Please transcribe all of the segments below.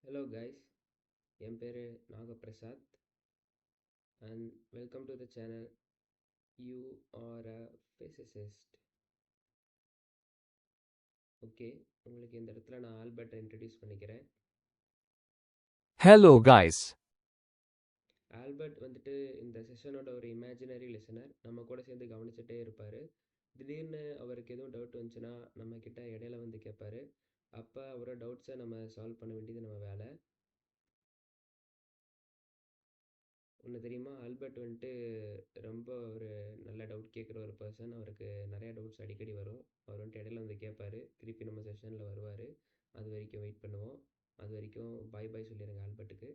Hello guys, என் பேர் நாகபிரசாத் and welcome to the channel. You are a physicist. Okay, உங்களுக்கு இந்த இடத்துல நான் ஆல்பர்ட்டை இன்ட்ரடியூஸ் பண்ணிக்கிறேன். Hello guys. ஆல்பர்ட் வந்துட்டு இந்த செஷனோட ஒரு இமேஜினரி லிசனர், நம்ம கூட சேர்ந்து கவனிச்சுட்டே இருப்பார். திடீர்னு அவருக்கு எதுவும் டவுட் வந்துச்சுன்னா நம்ம கிட்ட இடையில வந்து கேட்பாரு. அப்போ அவரோட டவுட்ஸை நம்ம சால்வ் பண்ண வேண்டியது நம்ம வேலை. ஒன்று தெரியுமா, ஆல்பர்ட் வந்துட்டு ரொம்ப ஒரு நல்ல டவுட் கேட்குற ஒரு பர்சன். அவருக்கு நிறையா டவுட்ஸ் அடிக்கடி வரும். அவர் வந்துட்டு இடையில வந்து கேட்பாரு, திருப்பி நம்ம செஷனில் வருவார். அது வரைக்கும் வெயிட் பண்ணுவோம். அது வரைக்கும் பாய் பாய் சொல்லிடுங்க ஆல்பர்ட்டுக்கு.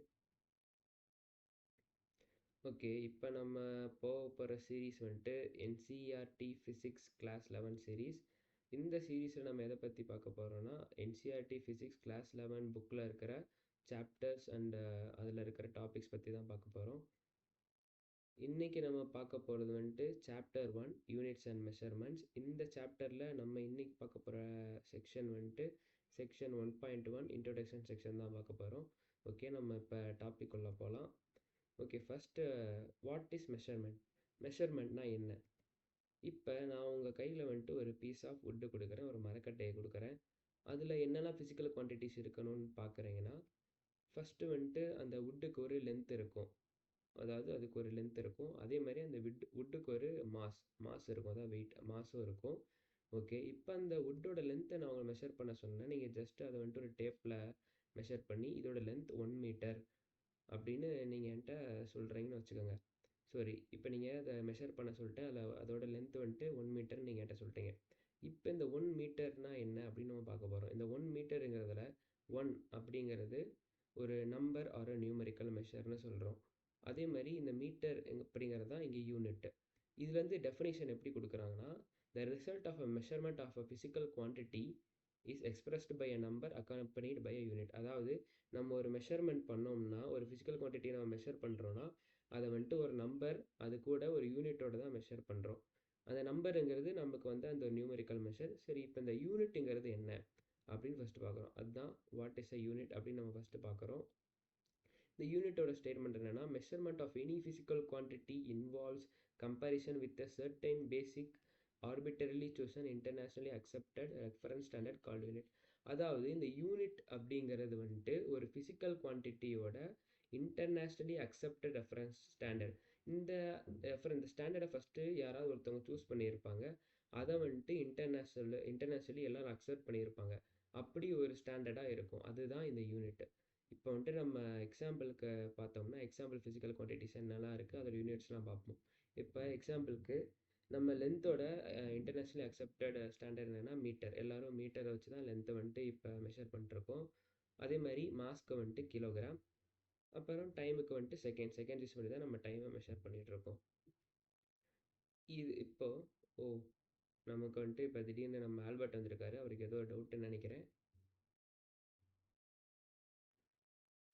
ஓகே, இப்போ நம்ம போக போகிற சீரீஸ் வந்துட்டு என்சிஆர்டி ஃபிசிக்ஸ் கிளாஸ் 11 சீரீஸ். இந்த சீரீஸில் நம்ம எதை பற்றி பார்க்க போகிறோன்னா, என்சிஆர்டி ஃபிசிக்ஸ் கிளாஸ் 11 புக்கில் இருக்கிற சாப்டர்ஸ் அண்ட் அதில் இருக்கிற டாபிக்ஸ் பற்றி தான் பார்க்க போகிறோம். இன்றைக்கி நம்ம பார்க்க போகிறது வந்துட்டு சாப்டர் 1 யூனிட்ஸ் அண்ட் மெஷர்மெண்ட்ஸ். இந்த சாப்டரில் நம்ம இன்றைக்கி பார்க்க போகிற செக்ஷன் வந்துட்டு செக்ஷன் 1.1 இன்ட்ரோடக்ஷன் செக்ஷன் தான் பார்க்க போகிறோம். ஓகே, நம்ம இப்போ டாபிக் உள்ள போகலாம். Okay, first what is measurement? மெஷர்மெண்ட்னா என்ன? இப்போ நான் உங்கள் கையில் வந்துட்டு ஒரு பீஸ் ஆஃப் வுட்டு கொடுக்குறேன், ஒரு மரக்கட்டையை கொடுக்குறேன். அதில் என்னெல்லாம் ஃபிசிக்கல் குவான்டிட்டிஸ் இருக்கணும்னு பார்க்குறீங்கன்னா, ஃபஸ்ட்டு வந்துட்டு அந்த வுட்டுக்கு ஒரு லென்த் இருக்கும். அதாவது அதுக்கு ஒரு லென்த் இருக்கும். அதே மாதிரி அந்த வுட்டுக்கு ஒரு மாஸ் இருக்கும், அதாவது வெயிட் மாஸும் இருக்கும். ஓகே, இப்போ அந்த வுட்டோட லென்த்தை நான் உங்களை மெஷர் பண்ண சொன்னேன். நீங்கள் ஜஸ்ட் அதை வந்துட்டு ஒரு டேப்பில் மெஷர் பண்ணி இதோட லென்த் 1 மீட்டர் அப்படின்னு நீங்கள் என்கிட்ட சொல்கிறீங்கன்னு வச்சுக்கோங்க. சாரி, இப்போ நீங்கள் அதை மெஷர் பண்ண சொல்லிட்டு அதோட லென்த் வந்துட்டு 1 மீட்டர் நீங்கள் என்கிட்ட சொல்லிட்டீங்க. இப்போ இந்த 1 மீட்டர்னால் என்ன அப்படின்னு நம்ம பார்க்க போகிறோம். இந்த 1 மீட்டருங்கிறதுல 1 அப்படிங்கிறது ஒரு நம்பர் ஆர் நியூமரிக்கல் மெஷர்னு சொல்கிறோம். அதே மாதிரி இந்த மீட்டர் அப்படிங்கிறது தான் இங்கே யூனிட். இதுலேருந்து டெஃபினேஷன் எப்படி கொடுக்குறாங்கன்னா, the result of a measurement of a physical quantity is expressed by a number accompanied by a unit. அதாவது நம்ம ஒரு மெஷர்மெண்ட் பண்ணோம்னா, ஒரு ஃபிசிக்கல் குவான்டிட்டியை நம்ம மெஷர் பண்ணுறோன்னா அதை வந்துட்டு ஒரு நம்பர் அது கூட ஒரு யூனிட்டோட தான் மெஷர் பண்ணுறோம். அந்த நம்பருங்கிறது நமக்கு வந்து அந்த நியூமரிக்கல் மெஷர். சரி, இப்போ இந்த யூனிட்டுங்கிறது என்ன அப்படின்னு ஃபஸ்ட்டு பார்க்குறோம். அதுதான் வாட் இஸ் அ யூனிட் அப்படின்னு நம்ம ஃபஸ்ட்டு பார்க்குறோம். இந்த யூனிட்டோட ஸ்டேட்மெண்ட் என்னன்னா, measurement of any physical quantity involves comparison with a certain basic arbitrarily chosen internationally accepted reference standard called unit. அதாவது இந்த யூனிட் அப்படிங்கிறது வந்துட்டு ஒரு ஃபிசிக்கல் குவான்டிட்டியோட இன்டர்நேஷ்னலி அக்செப்டட் ரெஃபரன்ஸ் ஸ்டாண்டர்ட். இந்த இந்த ஸ்டாண்டர்டை ஃபஸ்ட்டு யாராவது ஒருத்தவங்க சூஸ் பண்ணியிருப்பாங்க. அதை வந்துட்டு இன்டர்நேஷ்னலி எல்லாரும் அக்செப்ட் பண்ணியிருப்பாங்க. அப்படி ஒரு ஸ்டாண்டர்டாக இருக்கும். அதுதான் இந்த யூனிட். இப்போ வந்துட்டு நம்ம எக்ஸாம்பிளுக்கு பார்த்தோம்னா, எக்ஸாம்பிள் ஃபிசிக்கல் குவான்டிட்டிஸ் என்னெல்லாம் இருக்குது அதோட யூனிட்ஸ்லாம் பார்ப்போம். இப்போ எக்ஸாம்பிளுக்கு நம்ம லென்த்தோட இன்டர்நேஷ்னலி அக்செப்டட் ஸ்டாண்டர்ட் என்னென்னா மீட்டர். எல்லோரும் மீட்டரை வச்சு தான் லென்த்தை வந்துட்டு இப்போ மெஷர் பண்ணிட்டுருக்கோம். அதே மாதிரி மாஸ்க்கு வந்துட்டு கிலோகிராம். அப்புறம் டைமுக்கு வந்துட்டு செகண்ட் யூஸ் பண்ணி தான் நம்ம டைமை மெஷர் பண்ணிகிட்ருக்கோம். இது இப்போது நமக்கு வந்துட்டு இப்போ திடீர்னு நம்ம ஆல்பர்ட் வந்திருக்காரு. அவருக்கு ஏதோ டவுட்டுன்னு நினைக்கிறேன்.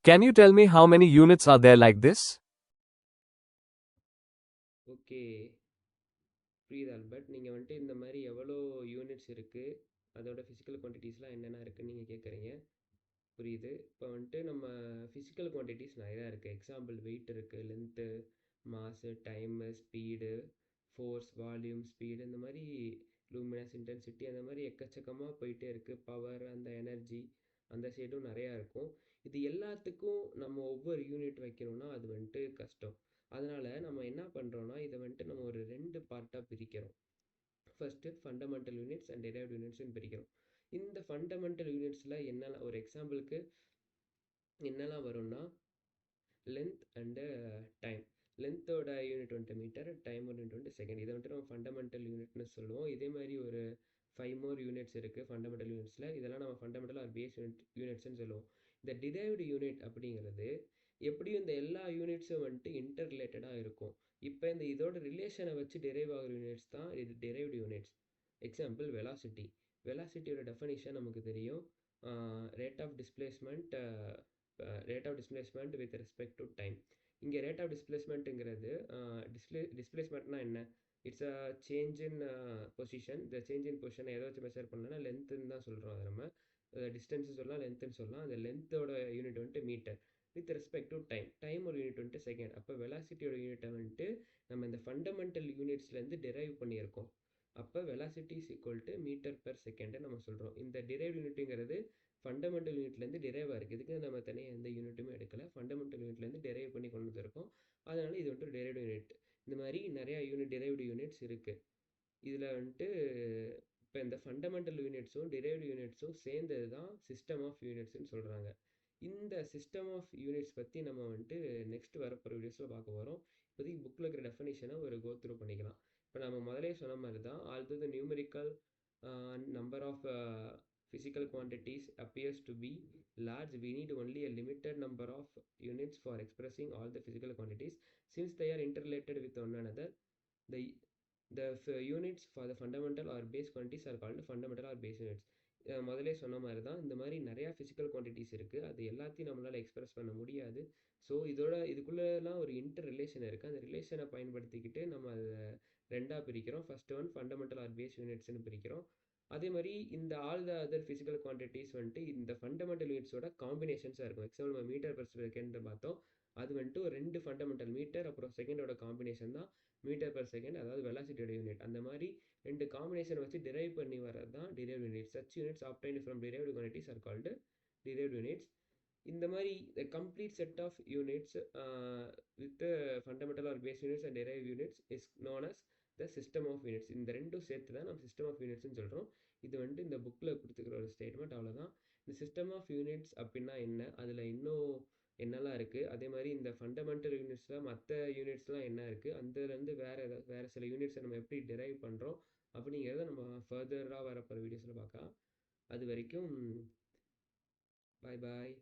Can you tell me how many units are there like this? Okay, புரியுது ஆல்பர்ட். நீங்கள் வந்துட்டு இந்த மாதிரி எவ்வளோ யூனிட்ஸ் இருக்குது, அதோட ஃபிசிக்கல் குவான்டிட்டிஸ்லாம் என்னென்ன இருக்குதுன்னு நீங்கள் கேட்குறீங்க. புரியுது. இப்போ வந்துட்டு நம்ம ஃபிசிக்கல் குவான்டிட்டிஸ் நிறையா இருக்குது. எக்ஸாம்பிள் வெயிட் இருக்குது, length, mass, time, speed, force, volume, speed, இந்த மாதிரி லூமினஸ், இன்டென்சிட்டி, அந்த மாதிரி எக்கச்சக்கமாக போயிட்டே இருக்குது. பவர், அந்த எனர்ஜி, அந்த சைடும் நிறையா இருக்கும். இது எல்லாத்துக்கும் நம்ம ஒவ்வொரு யூனிட் வைக்கணும்னா அது வந்துட்டு கஷ்டம். அதனால் நம்ம என்ன பண்ணுறோன்னா, இதை வந்துட்டு நம்ம ஒரு 2 பார்ட்டாக பிரிக்கிறோம். First fundamental units and derived யூனிட்ஸ்னு பிரிக்கிறோம். இந்த ஃபண்டமெண்டல் யூனிட்ஸில் என்னெல்லாம் ஒரு எக்ஸாம்பிளுக்கு என்னெல்லாம் வரும்னா, லென்த் அண்டு டைம். லென்த்தோட யூனிட் வந்துட்டு மீட்டர், டைமோட யூனிட் வந்துட்டு செகண்ட். இதை வந்துட்டு நம்ம ஃபண்டமெண்டல் யூனிட்னு சொல்லுவோம். இதே மாதிரி ஒரு 5 மோர் யூனிட்ஸ் இருக்குது ஃபண்டமெண்டல் யூனிட்ஸில். இதெல்லாம் நம்ம ஃபண்டமெண்டல் ஆர் பேஸ் யூனிட்ஸ்னு சொல்லுவோம். இந்த டிரைவ்டு யூனிட் அப்படிங்கிறது எப்படியும் இந்த எல்லா யூனிட்ஸும் வந்துட்டு இன்டர் ரிலேட்டடாக இருக்கும். இப்போ இந்த இதோட ரிலேஷனை வச்சு டெரைவ் ஆகிற யூனிட்ஸ் தான் இது டெரைவ்டு யூனிட்ஸ். Example velocity. வெலாசிட்டியோட டெஃபனிஷன் நமக்கு தெரியும். Rate of displacement with respect to time. இங்கே ரேட் ஆஃப் டிஸ்பிளேஸ்மெண்ட்டுங்கிறது டிஸ்பிளேஸ்மெண்ட்னா என்ன? It's a change in position. இந்த சேஞ்ச் இன் பொசிஷனை எதை வச்சு மெஷர் பண்ணலன்னா லென்த்துன்னு தான் சொல்கிறோம். அதை நம்ம டிஸ்டன்ஸ் சொல்லலாம், லென்த்னு சொல்லலாம். அந்த லென்த்தோட யூனிட் வந்துட்டு metre. With respect to time. டைமோட யூனிட் வந்துட்டு செகண்ட். அப்போ வெலாசிட்டியோட யூனிட்டை வந்துட்டு நம்ம இந்த ஃபண்டமெண்டல் யூனிட்ஸ்லேருந்து டெரைவ் பண்ணியிருக்கோம். அப்போ velocity is equal to metre per second நம்ம சொல்கிறோம். இந்த டிரைவ் யூனிட்டுங்கிறது ஃபண்டமெண்டல் யூனிட்லேருந்து டிரைவாக இருக்குது. இதுக்கு நம்ம தனியாக எந்த யூனிட்டுமே எடுக்கலை. ஃபண்டமெண்டல் யூனிட்லேருந்து டெரைவ் பண்ணி கொண்டு வந்திருக்கோம். அதனால இது வந்துட்டு டெரைவ்டு யூனிட். இந்த மாதிரி நிறையா டெரைவ்டு யூனிட்ஸ் இருக்குது. இதில் வந்துட்டு இப்போ இந்த ஃபண்டமெண்டல் யூனிட்ஸும் டிரைவ்டு யூனிட்ஸும் சேர்ந்தது தான் சிஸ்டம் ஆஃப் யூனிட்ஸ்னு சொல்கிறாங்க. இந்த சிஸ்டம் ஆஃப் யூனிட்ஸ் பற்றி நம்ம வந்துட்டு நெக்ஸ்ட் வரப்போகிற வீடியோஸில் பார்க்க போகிறோம். இப்போதைக்கு புக்கில் இருக்கிற டெஃபனிஷனை ஒரு கோ த்ரூ பண்ணிக்கலாம். இப்போ நம்ம முதலே சொன்ன மாதிரி தான், although the numerical number of physical quantities appears to be large, we need only a limited number of units for expressing all the physical quantities. Since they are interrelated with one another, the units for the fundamental or base quantities are called fundamental or base units. முதலே சொன்ன மாதிரி தான், இந்த மாதிரி நிறையா physical quantities இருக்குது. அது எல்லாத்தையும் நம்மளால் எக்ஸ்பிரஸ் பண்ண முடியாது. ஸோ இதுக்குள்ளெலாம் ஒரு இன்டர் ரிலேஷன் இருக்குது. அந்த ரிலேஷனை பயன்படுத்திக்கிட்டு நம்ம அதை ரெண்டாக பிரிக்கிறோம். First one fundamental or base யூனிட்ஸ்னு பிரிக்கிறோம். அதே மாதிரி இந்த all the other physical quantities வந்துட்டு இந்த ஃபண்டமெண்டல் யூனிட்ஸோட காம்பினேஷன்ஸாக இருக்கும். எக்ஸாம்பிள் நம்ம மீட்டர் பெர் செகண்ட் பார்த்தோம். அது வந்துட்டு ஒரு 2 ஃபண்டமெண்டல் மீட்டர் அப்புறம் செகண்டோட காம்பினேஷன் தான் மீட்டர் பெர் செகண்ட், அதாவது வெலாசிட்டியோட யூனிட். அந்த மாதிரி 2 காம்பினேஷன் வச்சு டிரைவ் பண்ணி வரது தான் derive unit. Such units obtained from derived quantities are called derived units. இந்த மாதிரி complete set of units with fundamental or base units and derive units is known as the system of units. இந்த ரெண்டும் சேர்த்து தான் நம்ம system of யூனிட்ஸ்னு சொல்கிறோம். இது வந்துட்டு இந்த புக்கில் கொடுத்துக்கிற ஒரு ஸ்டேட்மெண்ட், அவ்வளோதான். இந்த சிஸ்டம் ஆஃப் யூனிட்ஸ் அப்படின்னா என்ன, அதில் இன்னும் என்னெல்லாம் இருக்குது, அதே மாதிரி இந்த ஃபண்டமெண்டல் யூனிட்ஸில் மற்ற யூனிட்ஸ்லாம் என்ன இருக்குது, அதுலேருந்து வேறு சில யூனிட்ஸை நம்ம எப்படி டிரைவ் பண்ணுறோம் அப்படிங்கிறத நம்ம ஃபர்தராக வரப்போகிற வீடியோஸில் பார்க்கலாம். அது வரைக்கும் பாய் பாய்.